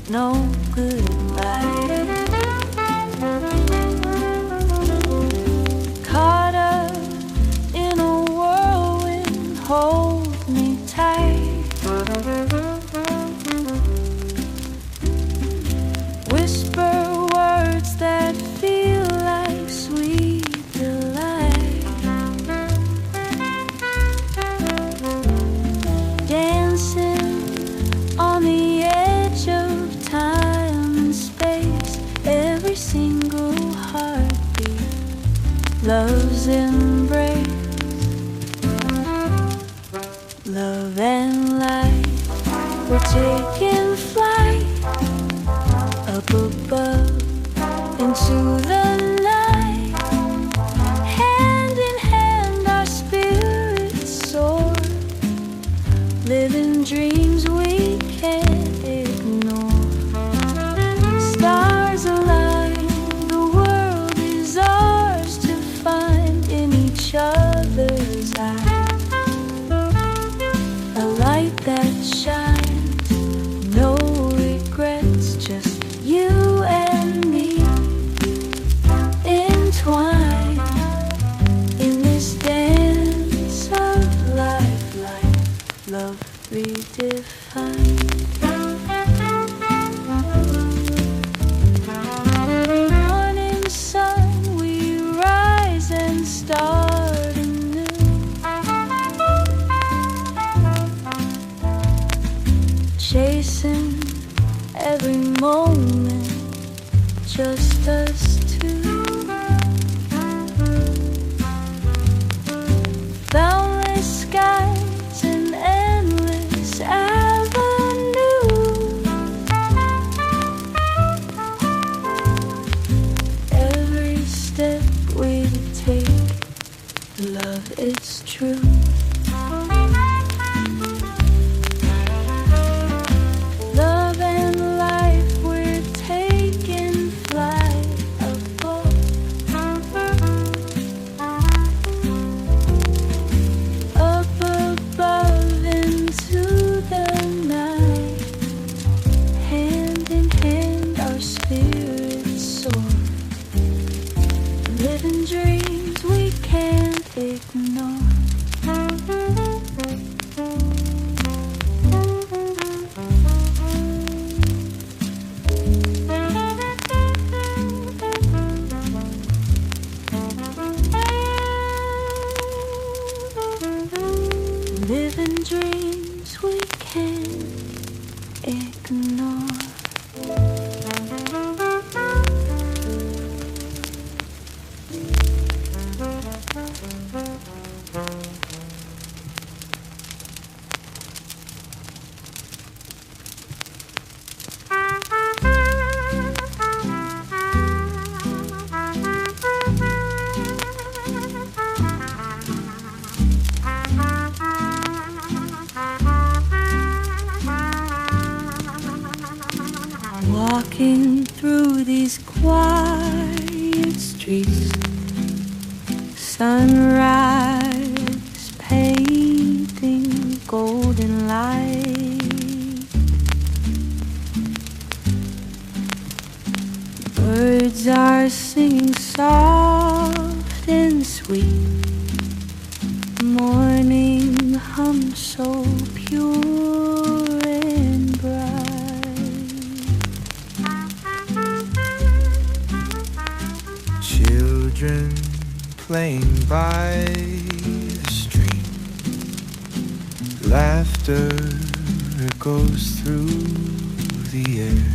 no goodbye. Caught up in a whirlwind, hold me tight. Whisper words that feel like sweet delight. Dancing on the edge of time and space, every single heartbeat, love's embrace. Love and light, we're taking flight up above into the night. Hand in hand our spirits soar, living dreams we can't ignore. Stars align, the world is ours to find in each other's eyes. A light that shines, no regrets, just you and me, entwined in this dance of life, life, love redefined. Morning sun, we rise and start anew. Chasing every moment, just us two. Boundless skies and endless avenue. Every step we take, love, it's true. Love and life, we're taking flight above. Up above into the night. Hand in hand our spirits soar, living dreams we can't ignore. Living dreams we can't ignore. Walking through these quiet streets, sunrise painting golden light. Birds are singing soft and sweet. Morning hum so pure and bright. Children playing by the stream, laughter goes through the air.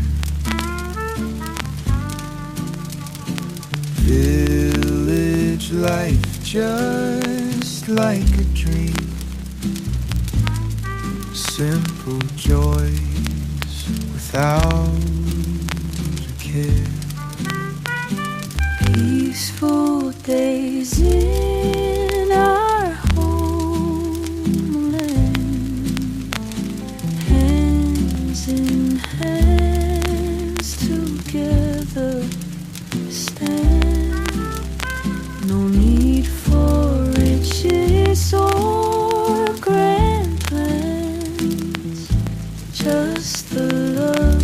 Village life just like a dream, simple joys without a care. Peaceful days in our homeland, hands in hands together stand. No need for riches or grand plans, just the love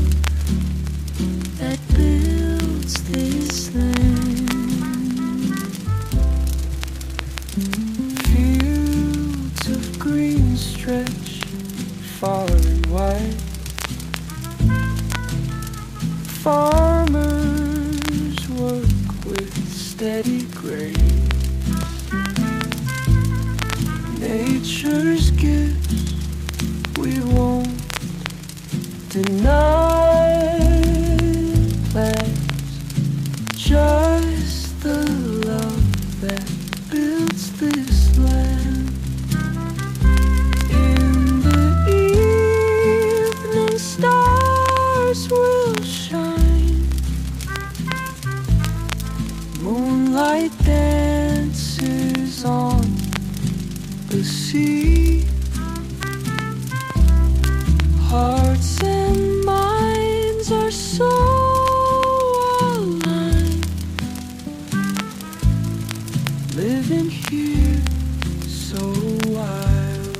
steady grade. Nature's gifts we won't deny. Plans, just the love that builds this land. In the evening, stars will shine. Moonlight dances on the sea. Hearts and minds are so aligned. Living here so wild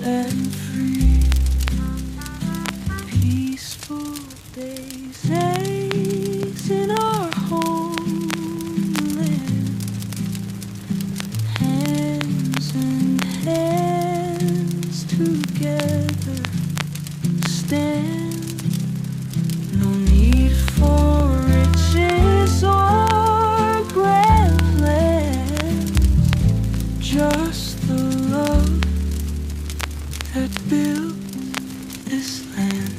and free. Peaceful days, eggs in our homeland. Hands in hands together stand. No need for riches or grand plans, just the love that built this land.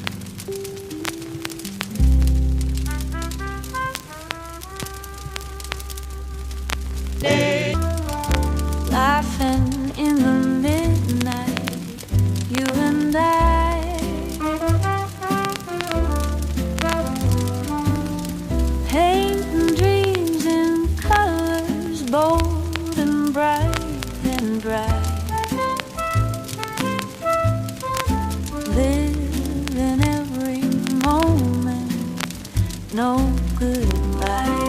Laughing in the midnight, you and I. Painting dreams in colors bold and bright and bright. Live in every moment, no goodbye.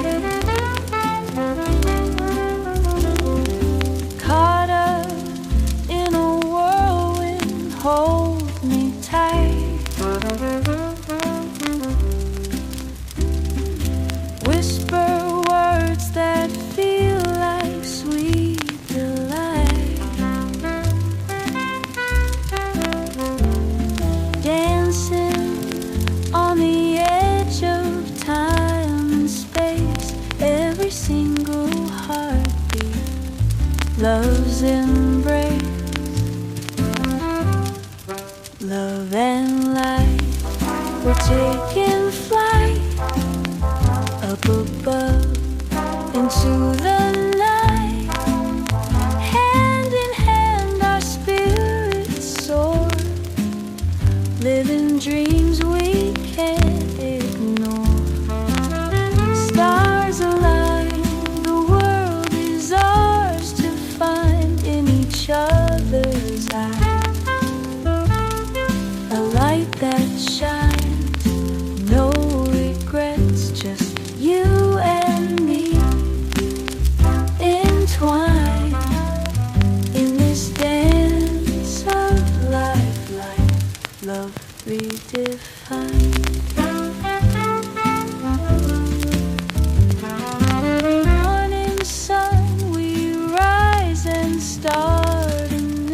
Caught up in a whirlwind, hold me tight. Whisper words that feel like sweet delight. Dancing on the edge of time and space. Every single heartbeat, love's embrace. Love and light, we're taking flight up above into the night. Hand in hand our spirits soar, living dreams we can't ignore. Stars align, the world is ours to find in each other's eyes. A light that shines, no regrets, just you and me, entwined in this dance of life, like love redefined. Morning sun, we rise and start anew.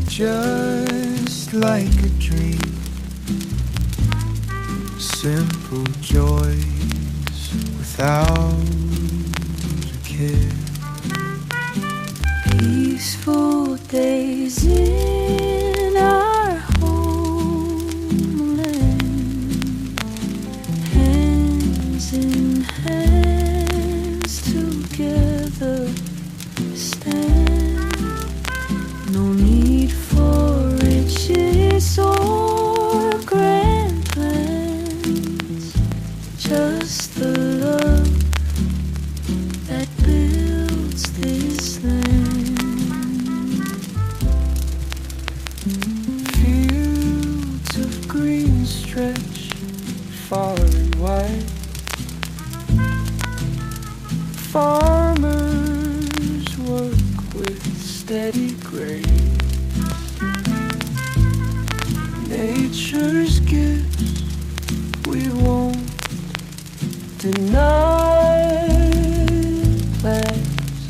Just like a dream, simple joys without a care. Peaceful days in our homeland. Hands in hands together stand. No need for riches or grand plans, just the love that builds this land. Fields of green stretch far and wide. Farmers work with steady grade. Nature's gifts we won't deny. Plans,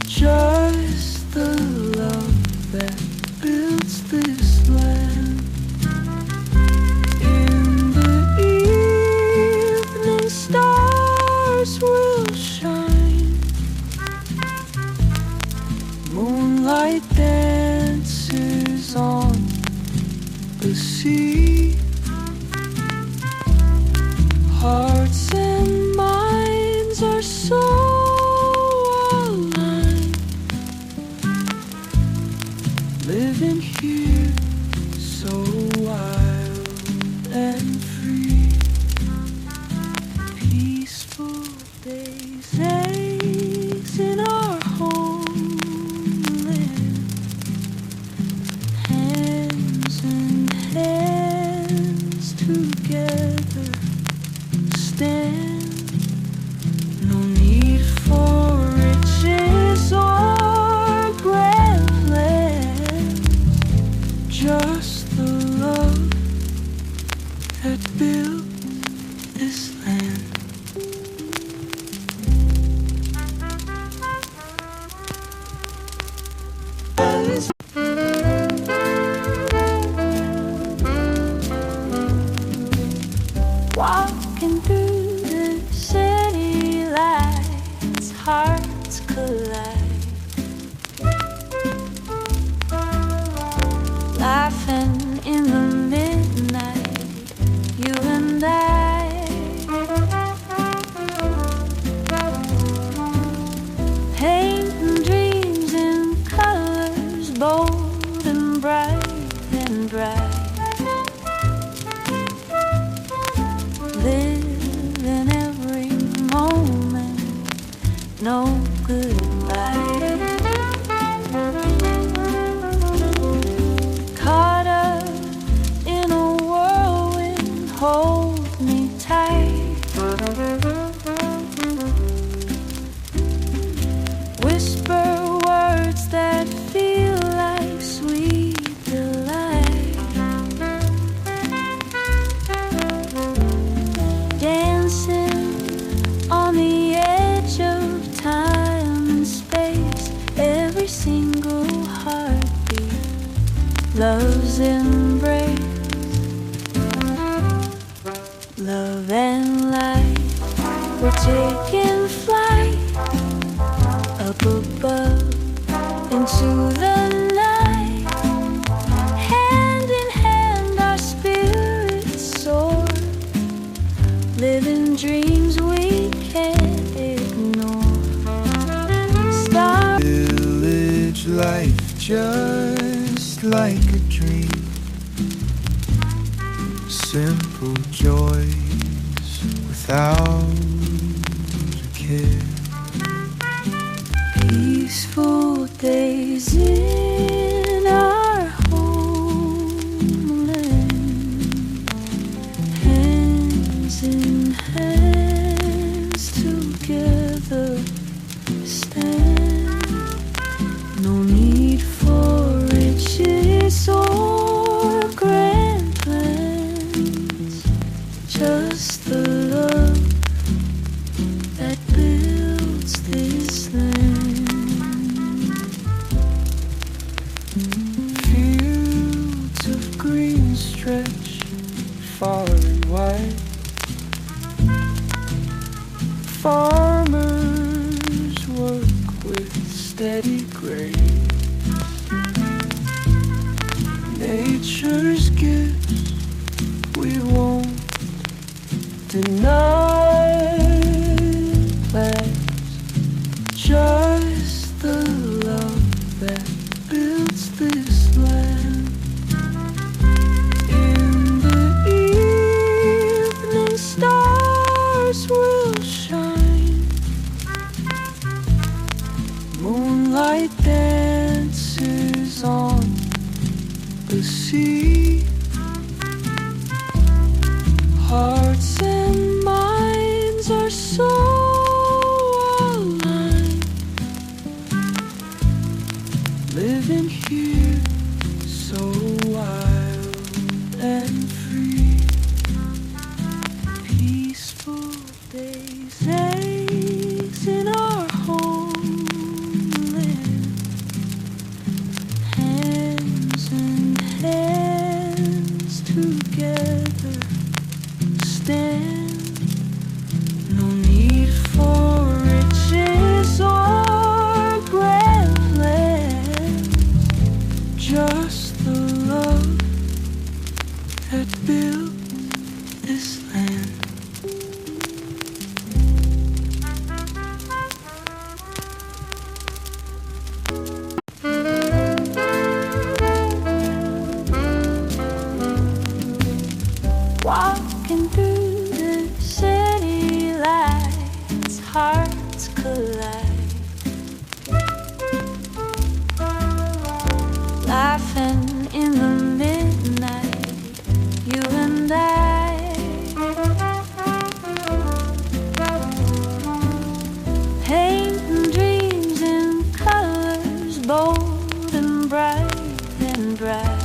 just the love that builds this land. In the Walking through the city lights, hearts collide, laughing in the midnight, you and I. Painting dreams in colors bold and bright and bright. Live in every moment, no goodbye. Caught up in a whirlwind, hold me tight. Whisper words that feel like sweet delight. Dancing on the edge of time and space, every single heartbeat, love's embrace. Love and light, we're taking flight up above into the night. Hand in hand our spirits soar, living dreams we can't ignore. Star Village life just like a dream. Simple joys without a care. peaceful days in our homeland. Hands in hands together stand. No need for riches or grand plans, just the love that builds this land. Fields of green stretch far and wide. Farmers work with steady grace. Nature's gifts we won't deny. Plans, just the love that builds this land. In the evening, stars will shine. Moonlight dances on the sea. Hearts and minds are so aligned. Living here so wild and free. Peaceful days, days in our homeland. Hands in hands together stand. No need for riches or grand plans, just the love that built this land. Walking through the city lights, hearts collide, laughing in the midnight, you and I. Painting dreams in colors bold and bright and bright.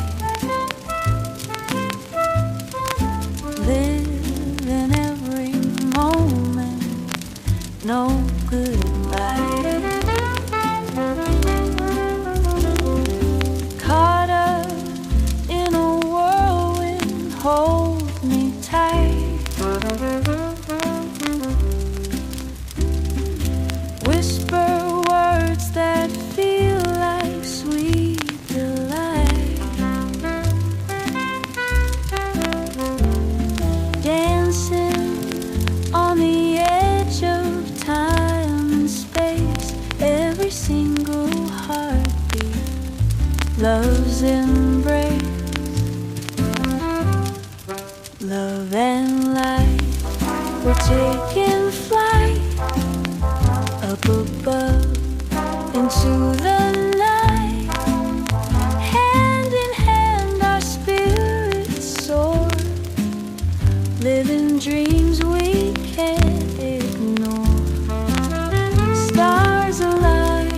Live in every moment, no goodbye. Caught up in a whirlwind, hold me tight. love's embrace, love and light. We're taking flight up above into the night. Hand in hand our spirits soar, living dreams we can't ignore. Stars align,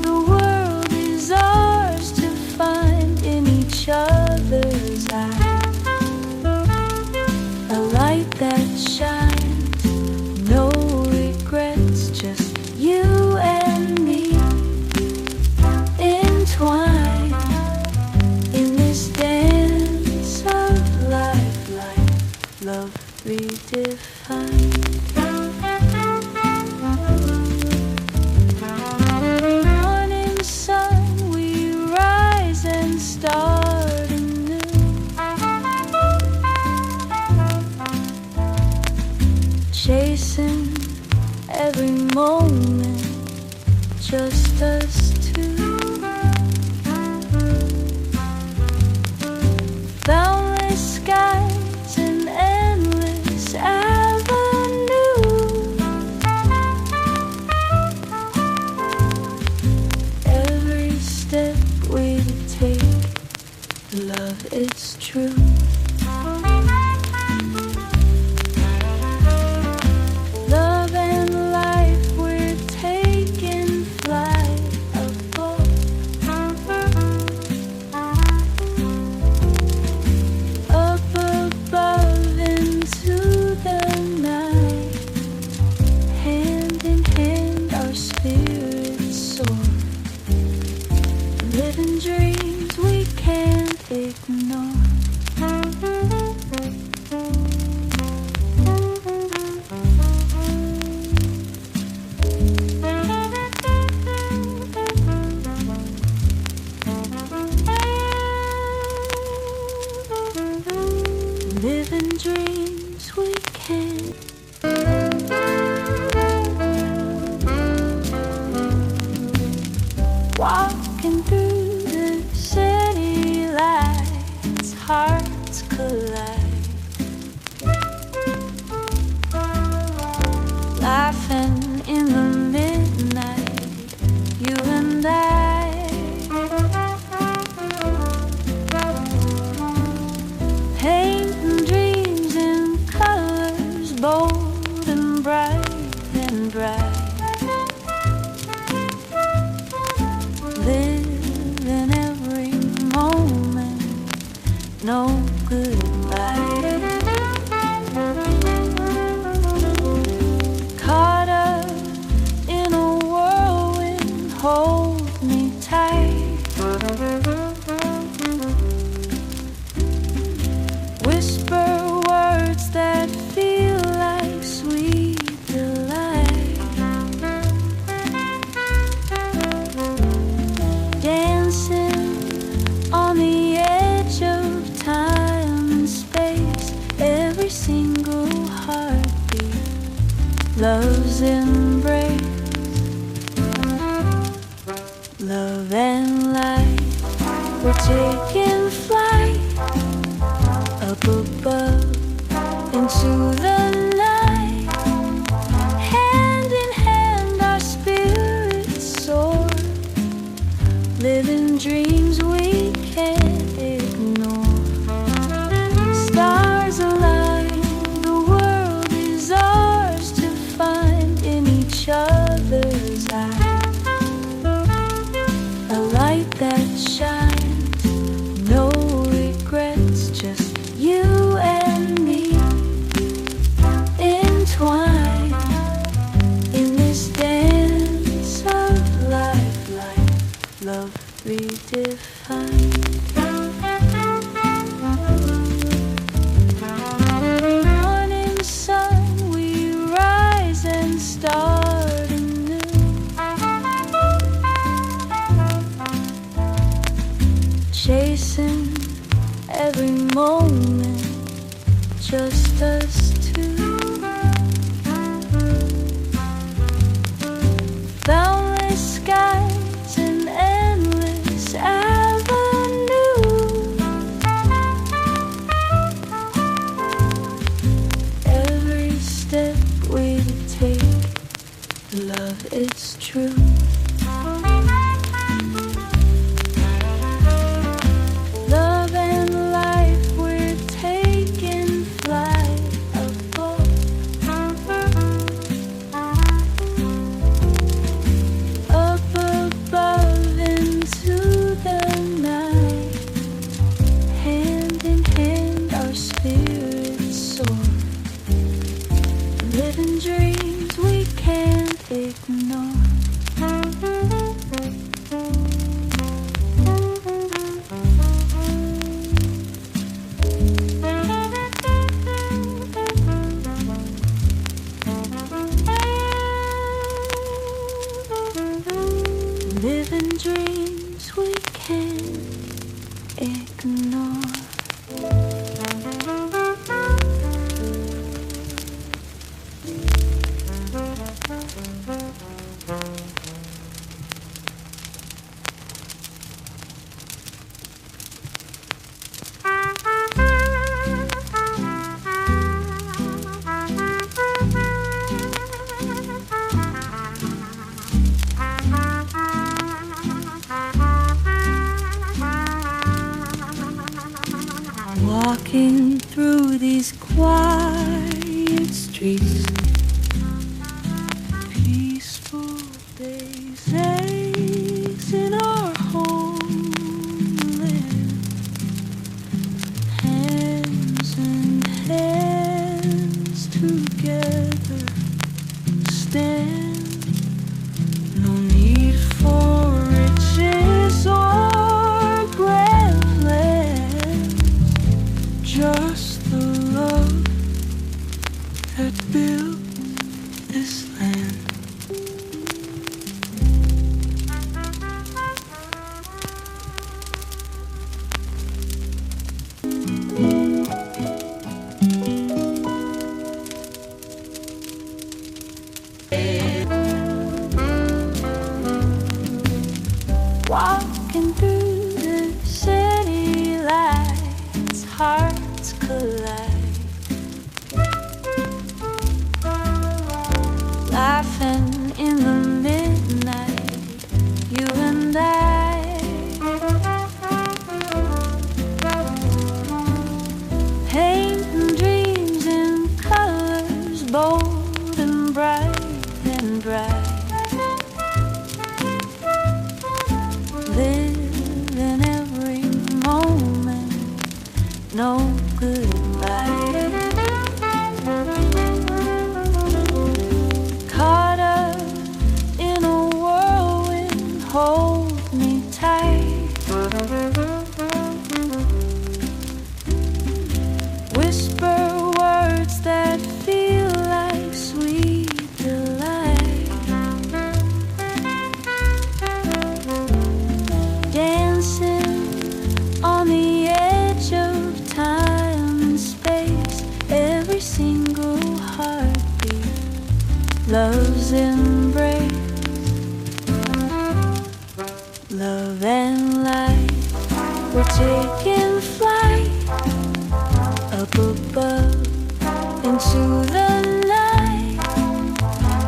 the world is ours to find in each other's eyes. A light that shines, no regrets, just you and me, entwined in this dance of life, like love redefined. Morning sun, we rise and start anew. Chasing every moment, just us two. Boundless skies and endless avenue. Every step we take, love, it's true. Love and life, we're taking flight above. Up above into the night. Hand in hand our spirits soar, living dreams we can't ignore. Living dreams we can't. Walking through the city lights, hearts collide. Laughing in the midnight, you and I. Painting dreams in colors bold and bright and bright. Live in every moment, no goodbye. Caught up in a whirlwind, hold me tight. Whisper words that feel like sweet delight. Dancing on the edge of time and space. Every single heartbeat, love's embrace, love and light. We're taking flight up above into the night. Hand in hand our spirits soar, living dreams we can't ignore. Stars align, the world is ours to find in each other's eyes. A light that shines, no regrets, just you and me, entwined in this dance of life, like love redefined. Morning sun, we rise and start anew. Chasing every moment, just us two. Boundless skies and endless avenues. Living dreams we can't ignore. Living dreams we can't ignore. Walking through these quiet streets, peaceful days, days in our homeland, hands in hands together stand. No need for riches or grand plans, just the love that built this land. Walking through the city lights, hearts collide, laughing in the midnight, you and I. Painting dreams in colors bold and bright and bright. Live in every moment, no goodbye. Caught up in a whirlwind, hold me tight. Whisper words that feel like sweet delight. Dancing on the edge of time and space, every single heartbeat, love's embrace. Love and light, we're taking flight up above into the night.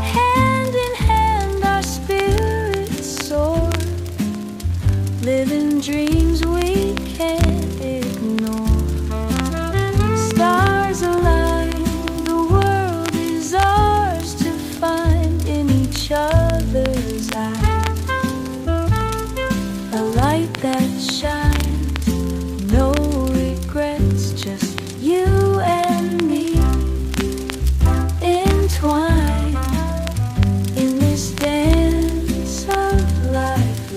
Hand in hand our spirits soar, living dreams we can't ignore. Stars align, the world is ours to find in each other's eyes. A light that shines, no regrets, just you and me, entwined in this dance of life,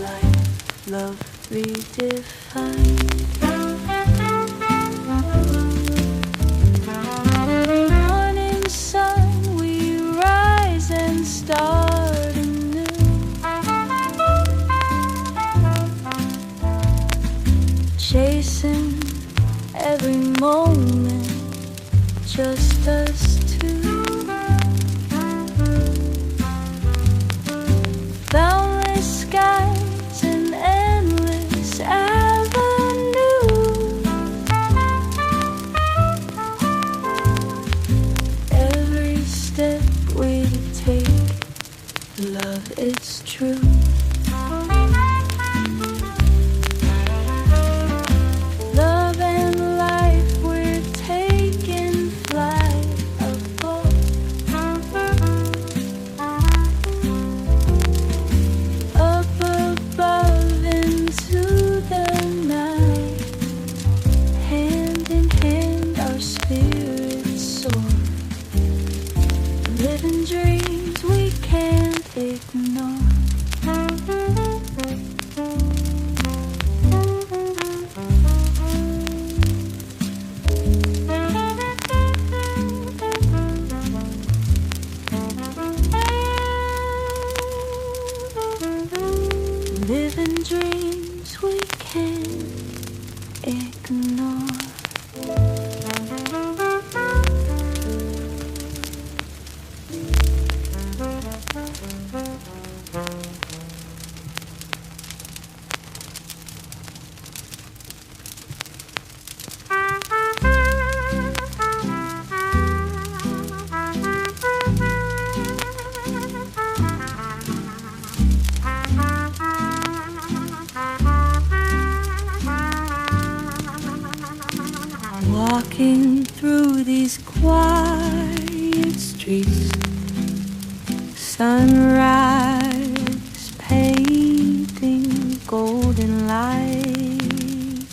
love redefined. Morning sun, we rise and start anew. Chasing every moment, just us two. Boundless skies and endless avenues. Every step we take, love, it's true. Love and life, we're taking flight above. Up above into the night. Hand in hand our spirits soar, Living dreams we can't ignore. Living dreams we can't ignore. Walking through these quiet streets, sunrise painting golden light.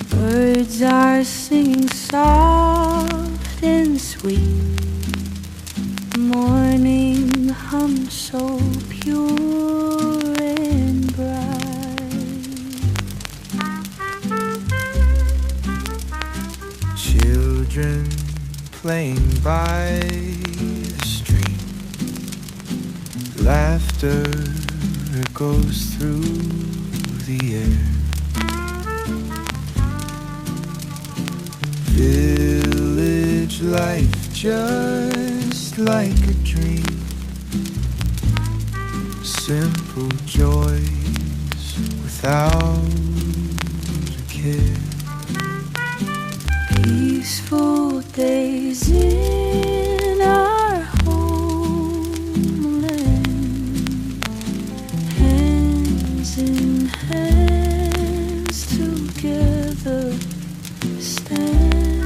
Birds are singing soft and sweet. Morning hum so pure and bright. Children playing by the stream. Laughter echoes through the air. Village life just like a dream. Simple joys without a care. Peaceful days in our homeland, hands in hands together stand.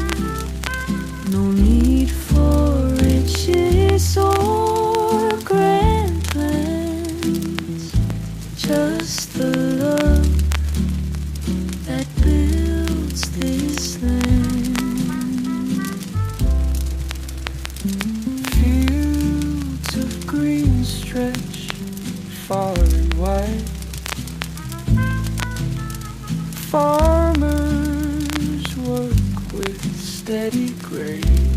No need for riches or grand plans, just the love that builds this land. Fields of green stretch far and wide. Farmers work with steady grace.